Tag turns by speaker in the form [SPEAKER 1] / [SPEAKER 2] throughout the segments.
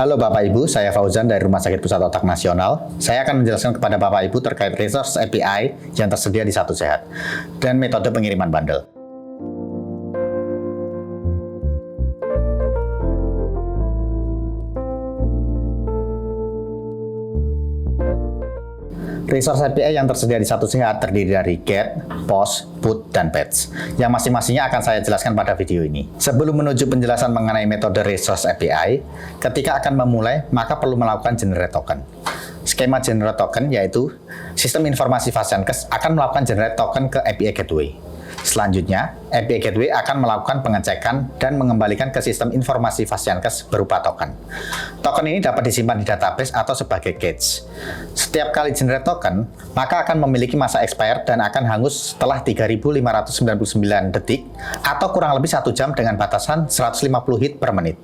[SPEAKER 1] Halo Bapak Ibu, saya Fauzan dari Rumah Sakit Pusat Otak Nasional. Saya akan menjelaskan kepada Bapak Ibu terkait resource API yang tersedia di Satu Sehat dan metode pengiriman bundle. Resource API yang tersedia di Satu Sehat terdiri dari get, post, put, dan patch, yang masing-masingnya akan saya jelaskan pada video ini. Sebelum menuju penjelasan mengenai metode resource API, ketika akan memulai, maka perlu melakukan generate token. Skema generate token yaitu sistem informasi Fastyankes akan melakukan generate token ke API Gateway. Selanjutnya, API Gateway akan melakukan pengecekan dan mengembalikan ke sistem informasi Fastyankes berupa token. Token ini dapat disimpan di database atau sebagai cache. Setiap kali generate token, maka akan memiliki masa expired dan akan hangus setelah 3.599 detik atau kurang lebih 1 jam dengan batasan 150 hit per menit.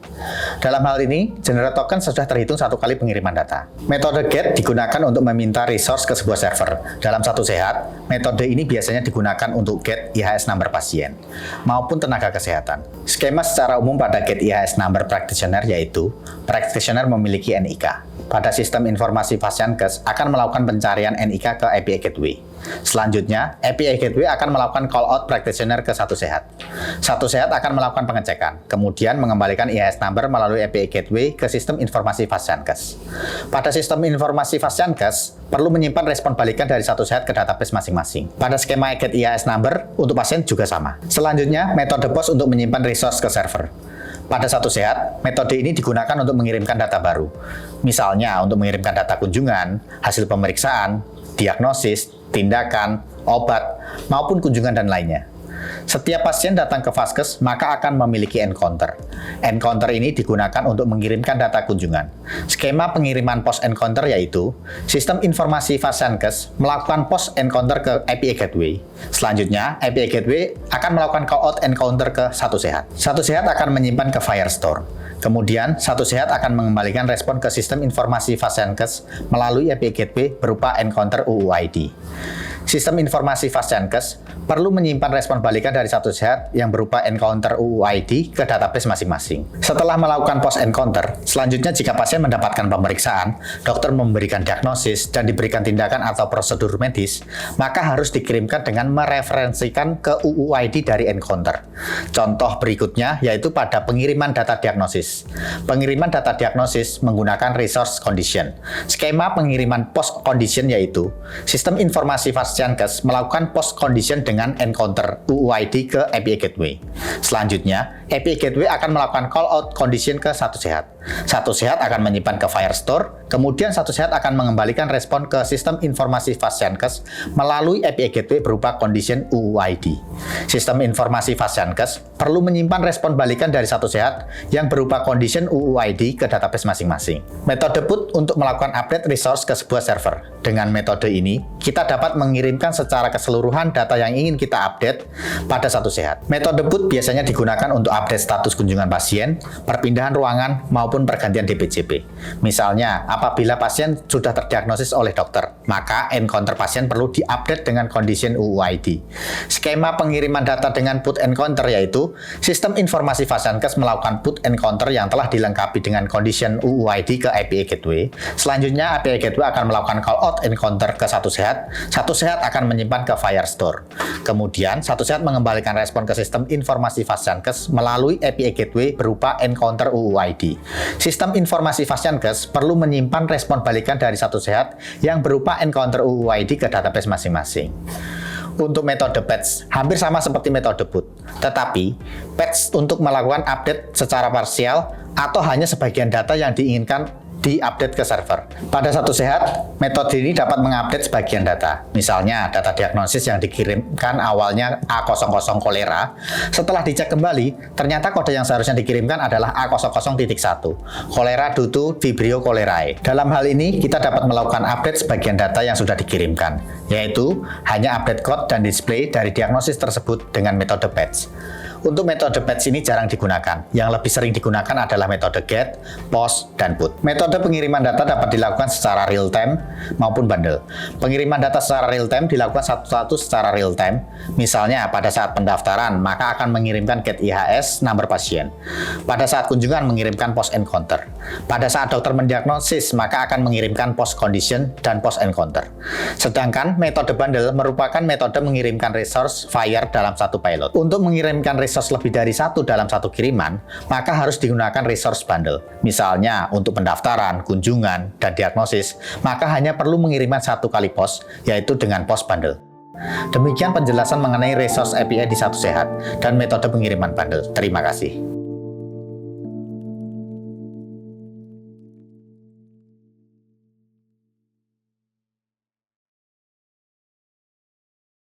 [SPEAKER 1] Dalam hal ini, generate token sudah terhitung satu kali pengiriman data. Metode get digunakan untuk meminta resource ke sebuah server. Dalam Satu Sehat, metode ini biasanya digunakan untuk get IHS number pasien maupun tenaga kesehatan. Skema secara umum pada get IHS number practitioner yaitu practitioner memiliki NIK. Pada sistem informasi Fastyankes akan melakukan pencarian NIK ke API Gateway. Selanjutnya, API Gateway akan melakukan call out practitioner ke Satu Sehat. Satu Sehat akan melakukan pengecekan, kemudian mengembalikan IHS number melalui API Gateway ke sistem informasi Fastyankes. Pada sistem informasi Fastyankes, perlu menyimpan respon balikan dari Satu Sehat ke database masing-masing. Pada skema get IHS number, untuk pasien juga sama. Selanjutnya, metode post untuk menyimpan resource ke server. Pada Satu Sehat, metode ini digunakan untuk mengirimkan data baru. Misalnya, untuk mengirimkan data kunjungan, hasil pemeriksaan, diagnosis, tindakan, obat, maupun kunjungan dan lainnya. Setiap pasien datang ke Vaskes, maka akan memiliki encounter. Encounter ini digunakan untuk mengirimkan data kunjungan. Skema pengiriman post encounter yaitu sistem informasi Fastyankes melakukan post encounter ke API Gateway. Selanjutnya, API Gateway akan melakukan call out encounter ke Satu Sehat. Satu Sehat akan menyimpan ke Firestore. Kemudian, Satu Sehat akan mengembalikan respon ke sistem informasi Fastyankes melalui API Gateway berupa encounter UUID. Sistem informasi Fastyankes perlu menyimpan respon balikan dari Satu Sehat yang berupa encounter UUID ke database masing-masing. Setelah melakukan post encounter, selanjutnya jika pasien mendapatkan pemeriksaan, dokter memberikan diagnosis dan diberikan tindakan atau prosedur medis, maka harus dikirimkan dengan mereferensikan ke UUID dari encounter. Contoh berikutnya yaitu pada pengiriman data diagnosis. Pengiriman data diagnosis menggunakan resource condition. Skema pengiriman post condition yaitu sistem informasi Fastyankes melakukan post condition dengan encounter UUID ke API Gateway. Selanjutnya, API Gateway akan melakukan call out condition ke Satu Sehat. Satu Sehat akan menyimpan ke Firestore, kemudian Satu Sehat akan mengembalikan respon ke sistem informasi Fastyankes melalui API Gateway berupa condition UUID. Sistem informasi Fastyankes perlu menyimpan respon balikan dari Satu Sehat yang berupa condition UUID ke database masing-masing. Metode put untuk melakukan update resource ke sebuah server. Dengan metode ini, kita dapat mengirimkan secara keseluruhan data yang ingin kita update pada Satu Sehat. Metode put biasanya digunakan untuk update status kunjungan pasien, perpindahan ruangan, maupun pergantian DPJP. Misalnya, apabila pasien sudah terdiagnosis oleh dokter, maka encounter pasien perlu diupdate dengan condition UUID. Skema pengiriman data dengan put encounter yaitu sistem informasi Fastyankes melakukan put encounter yang telah dilengkapi dengan condition UUID ke API Gateway. Selanjutnya, API Gateway akan melakukan call out encounter ke Satu Sehat. Satu Sehat akan menyimpan ke Firestore. Kemudian, Satu Sehat mengembalikan respon ke sistem informasi Fastyankes melalui API Gateway berupa encounter UUID. Sistem informasi Fastyankes perlu menyimpan respon balikan dari Satu Sehat yang berupa encounter UUID ke database masing-masing. Untuk metode patch, hampir sama seperti metode put. Tetapi, patch untuk melakukan update secara parsial atau hanya sebagian data yang diinginkan diupdate ke server. Pada Satu Sehat, metode ini dapat mengupdate sebagian data. Misalnya, data diagnosis yang dikirimkan awalnya A00 kolera, setelah dicek kembali, ternyata kode yang seharusnya dikirimkan adalah A00.1, kolera due to Vibrio cholerae. Dalam hal ini, kita dapat melakukan update sebagian data yang sudah dikirimkan, yaitu hanya update code dan display dari diagnosis tersebut dengan metode patch. Untuk metode batch ini jarang digunakan. Yang lebih sering digunakan adalah metode get, post, dan put. Metode pengiriman data dapat dilakukan secara real time maupun bundle. Pengiriman data secara real time dilakukan satu-satu secara real time. Misalnya pada saat pendaftaran, maka akan mengirimkan get IHS nomor pasien. Pada saat kunjungan mengirimkan post encounter. Pada saat dokter mendiagnosis, maka akan mengirimkan post condition dan post encounter. Sedangkan metode bundle merupakan metode mengirimkan resource fire dalam satu payload. Untuk mengirimkan resource lebih dari satu dalam satu kiriman, maka harus digunakan resource bundle. Misalnya, untuk pendaftaran, kunjungan, dan diagnosis, maka hanya perlu mengirimkan satu kali post, yaitu dengan post bundle. Demikian penjelasan mengenai resource API di Satu Sehat dan metode pengiriman bundle. Terima kasih.